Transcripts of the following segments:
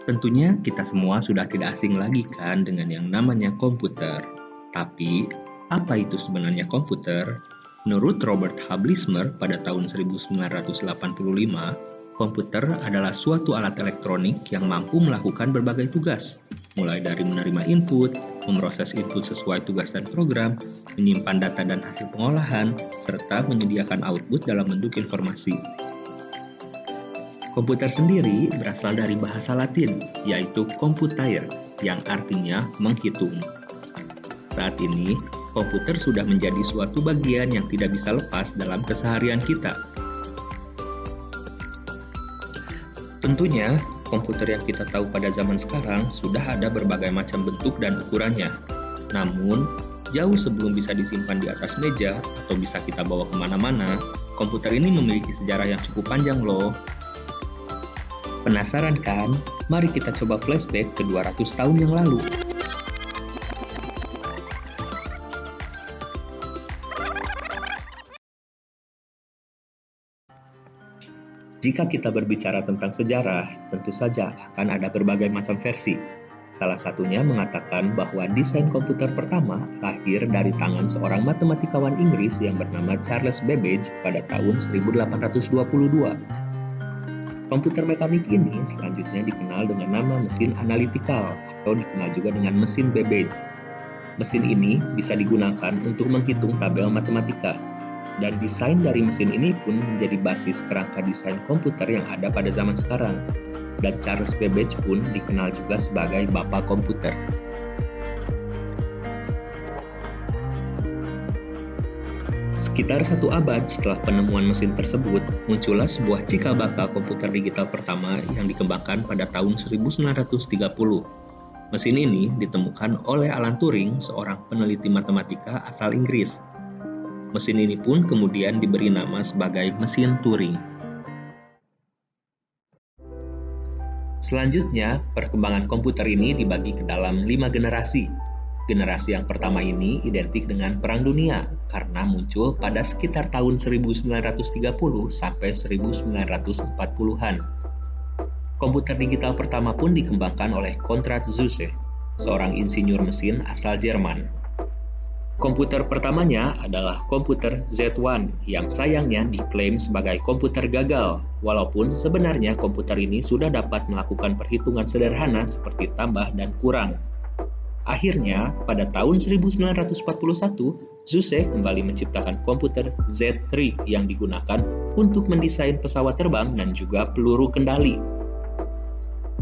Tentunya kita semua sudah tidak asing lagi kan dengan yang namanya komputer. Tapi, apa itu sebenarnya komputer? Menurut Robert Hablismer pada tahun 1985, komputer adalah suatu alat elektronik yang mampu melakukan berbagai tugas, mulai dari menerima input, memproses input sesuai tugas dan program, menyimpan data dan hasil pengolahan, serta menyediakan output dalam bentuk informasi. Komputer sendiri berasal dari bahasa Latin, yaitu computare, yang artinya menghitung. Saat ini, komputer sudah menjadi suatu bagian yang tidak bisa lepas dalam keseharian kita. Tentunya, komputer yang kita tahu pada zaman sekarang sudah ada berbagai macam bentuk dan ukurannya. Namun, jauh sebelum bisa disimpan di atas meja atau bisa kita bawa kemana-mana, komputer ini memiliki sejarah yang cukup panjang loh. Penasaran kan? Mari kita coba flashback ke 200 tahun yang lalu. Jika kita berbicara tentang sejarah, tentu saja akan ada berbagai macam versi. Salah satunya mengatakan bahwa desain komputer pertama lahir dari tangan seorang matematikawan Inggris yang bernama Charles Babbage pada tahun 1822. Komputer mekanik ini selanjutnya dikenal dengan nama mesin analytical atau dikenal juga dengan mesin Babbage. Mesin ini bisa digunakan untuk menghitung tabel matematika, dan desain dari mesin ini pun menjadi basis kerangka desain komputer yang ada pada zaman sekarang. Dan Charles Babbage pun dikenal juga sebagai Bapak Komputer. Sekitar 1 abad setelah penemuan mesin tersebut, muncullah sebuah cikal bakal komputer digital pertama yang dikembangkan pada tahun 1930. Mesin ini ditemukan oleh Alan Turing, seorang peneliti matematika asal Inggris. Mesin ini pun kemudian diberi nama sebagai mesin Turing. Selanjutnya, perkembangan komputer ini dibagi ke dalam 5 generasi. Generasi yang pertama ini identik dengan Perang Dunia karena muncul pada sekitar tahun 1930 sampai 1940-an. Komputer digital pertama pun dikembangkan oleh Konrad Zuse, seorang insinyur mesin asal Jerman. Komputer pertamanya adalah komputer Z1 yang sayangnya diklaim sebagai komputer gagal, walaupun sebenarnya komputer ini sudah dapat melakukan perhitungan sederhana seperti tambah dan kurang. Akhirnya, pada tahun 1941, Zuse kembali menciptakan komputer Z3 yang digunakan untuk mendesain pesawat terbang dan juga peluru kendali.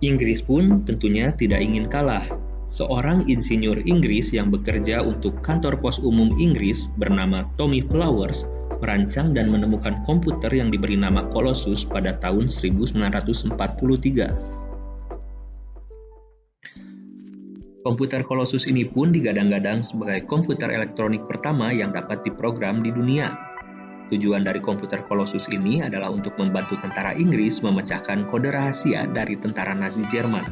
Inggris pun tentunya tidak ingin kalah. Seorang insinyur Inggris yang bekerja untuk kantor pos umum Inggris bernama Tommy Flowers merancang dan menemukan komputer yang diberi nama Colossus pada tahun 1943. Komputer Colossus ini pun digadang-gadang sebagai komputer elektronik pertama yang dapat diprogram di dunia. Tujuan dari komputer Colossus ini adalah untuk membantu tentara Inggris memecahkan kode rahasia dari tentara Nazi Jerman.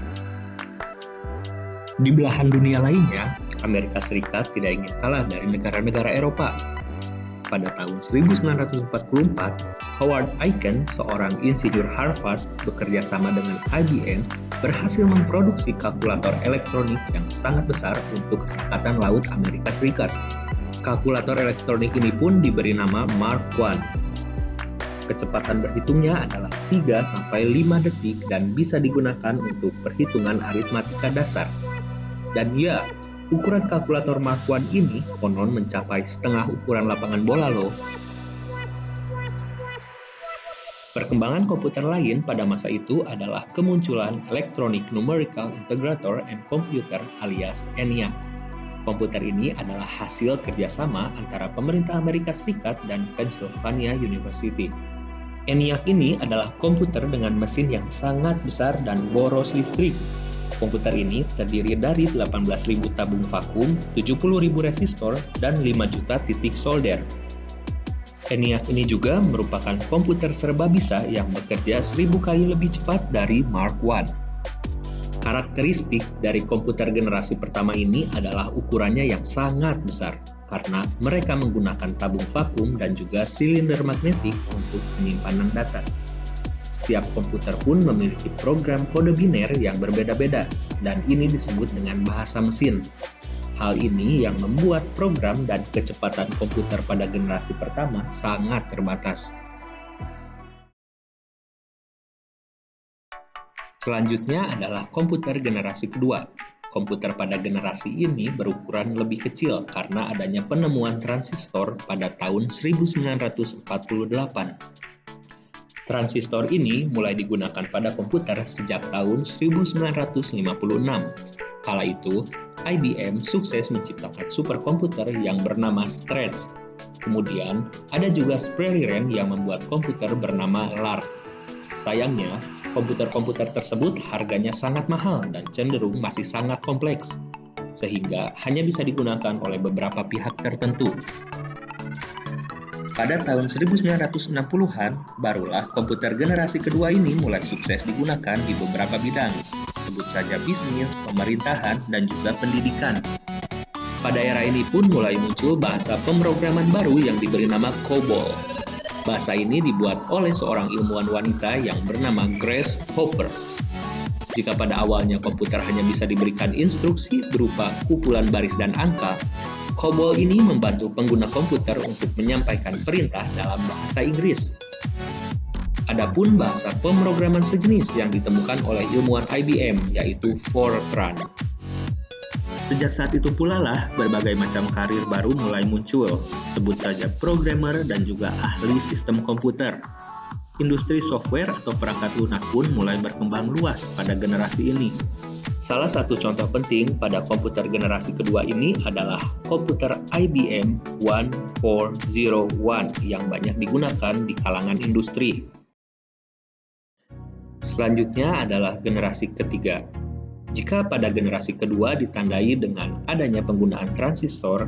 Di belahan dunia lainnya, Amerika Serikat tidak ingin kalah dari negara-negara Eropa. Pada tahun 1944, Howard Aiken, seorang insinyur Harvard, bekerja sama dengan IBM, berhasil memproduksi kalkulator elektronik yang sangat besar untuk Angkatan Laut Amerika Serikat. Kalkulator elektronik ini pun diberi nama Mark I. Kecepatan berhitungnya adalah 3-5 detik dan bisa digunakan untuk perhitungan aritmatika dasar. Dan ya, ukuran kalkulator Mark I ini konon mencapai setengah ukuran lapangan bola loh. Perkembangan komputer lain pada masa itu adalah kemunculan Electronic Numerical Integrator and Computer alias ENIAC. Komputer ini adalah hasil kerjasama antara pemerintah Amerika Serikat dan Pennsylvania University. ENIAC ini adalah komputer dengan mesin yang sangat besar dan boros listrik. Komputer ini terdiri dari 18.000 tabung vakum, 70.000 resistor, dan 5 juta titik solder. ENIAC ini juga merupakan komputer serba bisa yang bekerja 1000 kali lebih cepat dari Mark I. Karakteristik dari komputer generasi pertama ini adalah ukurannya yang sangat besar, karena mereka menggunakan tabung vakum dan juga silinder magnetik untuk penyimpanan data. Setiap komputer pun memiliki program kode biner yang berbeda-beda, dan ini disebut dengan bahasa mesin. Hal ini yang membuat program dan kecepatan komputer pada generasi pertama sangat terbatas. Selanjutnya adalah komputer generasi kedua. Komputer pada generasi ini berukuran lebih kecil karena adanya penemuan transistor pada tahun 1948. Transistor ini mulai digunakan pada komputer sejak tahun 1956. Kala itu, IBM sukses menciptakan superkomputer yang bernama Stretch. Kemudian, ada juga Spreliren yang membuat komputer bernama Lark. Sayangnya, komputer-komputer tersebut harganya sangat mahal dan cenderung masih sangat kompleks, sehingga hanya bisa digunakan oleh beberapa pihak tertentu. Pada tahun 1960-an, barulah komputer generasi kedua ini mulai sukses digunakan di beberapa bidang, sebut saja bisnis, pemerintahan, dan juga pendidikan. Pada era ini pun mulai muncul bahasa pemrograman baru yang diberi nama COBOL. Bahasa ini dibuat oleh seorang ilmuwan wanita yang bernama Grace Hopper. Jika pada awalnya komputer hanya bisa diberikan instruksi berupa kumpulan baris dan angka, COBOL ini membantu pengguna komputer untuk menyampaikan perintah dalam bahasa Inggris. Adapun bahasa pemrograman sejenis yang ditemukan oleh ilmuwan IBM, yaitu Fortran. Sejak saat itu pula lah berbagai macam karir baru mulai muncul, sebut saja programmer dan juga ahli sistem komputer. Industri software atau perangkat lunak pun mulai berkembang luas pada generasi ini. Salah satu contoh penting pada komputer generasi kedua ini adalah komputer IBM 1401 yang banyak digunakan di kalangan industri. Selanjutnya adalah generasi ketiga. Jika pada generasi kedua ditandai dengan adanya penggunaan transistor,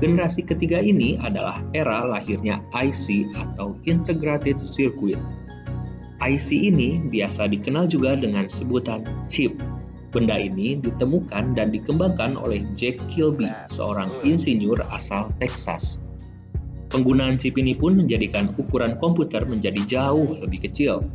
generasi ketiga ini adalah era lahirnya IC atau Integrated Circuit. IC ini biasa dikenal juga dengan sebutan chip. Benda ini ditemukan dan dikembangkan oleh Jack Kilby, seorang insinyur asal Texas. Penggunaan chip ini pun menjadikan ukuran komputer menjadi jauh lebih kecil.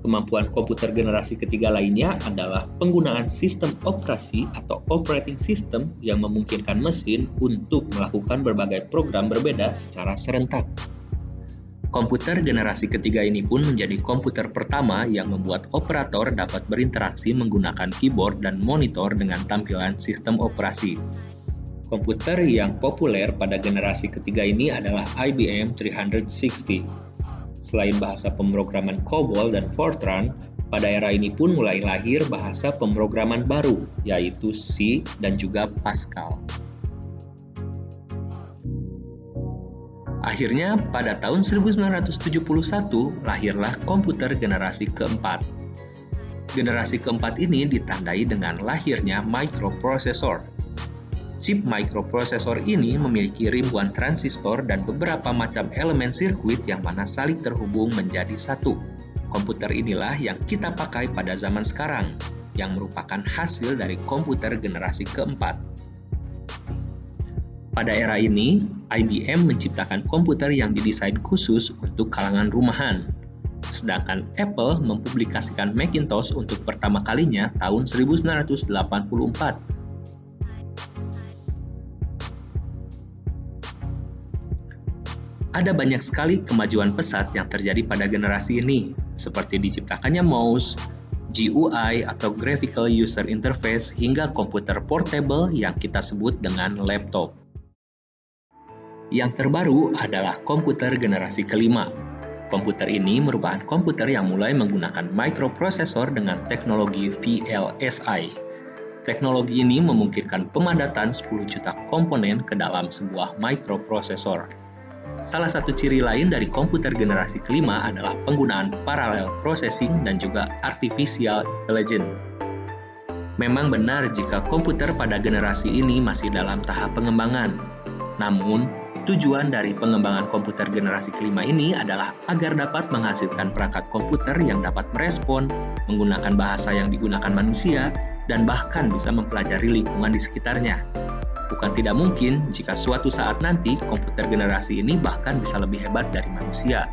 Kemampuan komputer generasi ketiga lainnya adalah penggunaan sistem operasi atau operating system yang memungkinkan mesin untuk melakukan berbagai program berbeda secara serentak. Komputer generasi ketiga ini pun menjadi komputer pertama yang membuat operator dapat berinteraksi menggunakan keyboard dan monitor dengan tampilan sistem operasi. Komputer yang populer pada generasi ketiga ini adalah IBM 360. Selain bahasa pemrograman COBOL dan Fortran, pada era ini pun mulai lahir bahasa pemrograman baru, yaitu C dan juga Pascal. Akhirnya, pada tahun 1971, lahirlah komputer generasi keempat. Generasi keempat ini ditandai dengan lahirnya microprosesor. Chip microprosesor ini memiliki ribuan transistor dan beberapa macam elemen sirkuit yang mana saling terhubung menjadi satu. Komputer inilah yang kita pakai pada zaman sekarang, yang merupakan hasil dari komputer generasi keempat. Pada era ini, IBM menciptakan komputer yang didesain khusus untuk kalangan rumahan. Sedangkan Apple mempublikasikan Macintosh untuk pertama kalinya tahun 1984. Ada banyak sekali kemajuan pesat yang terjadi pada generasi ini, seperti diciptakannya mouse, GUI atau Graphical User Interface, hingga komputer portable yang kita sebut dengan laptop. Yang terbaru adalah komputer generasi kelima. Komputer ini merupakan komputer yang mulai menggunakan microprosesor dengan teknologi VLSI. Teknologi ini memungkinkan pemadatan 10 juta komponen ke dalam sebuah microprosesor. Salah satu ciri lain dari komputer generasi kelima adalah penggunaan parallel processing dan juga artificial intelligence. Memang benar jika komputer pada generasi ini masih dalam tahap pengembangan. Namun, tujuan dari pengembangan komputer generasi kelima ini adalah agar dapat menghasilkan perangkat komputer yang dapat merespon, menggunakan bahasa yang digunakan manusia, dan bahkan bisa mempelajari lingkungan di sekitarnya. Bukan tidak mungkin jika suatu saat nanti komputer generasi ini bahkan bisa lebih hebat dari manusia.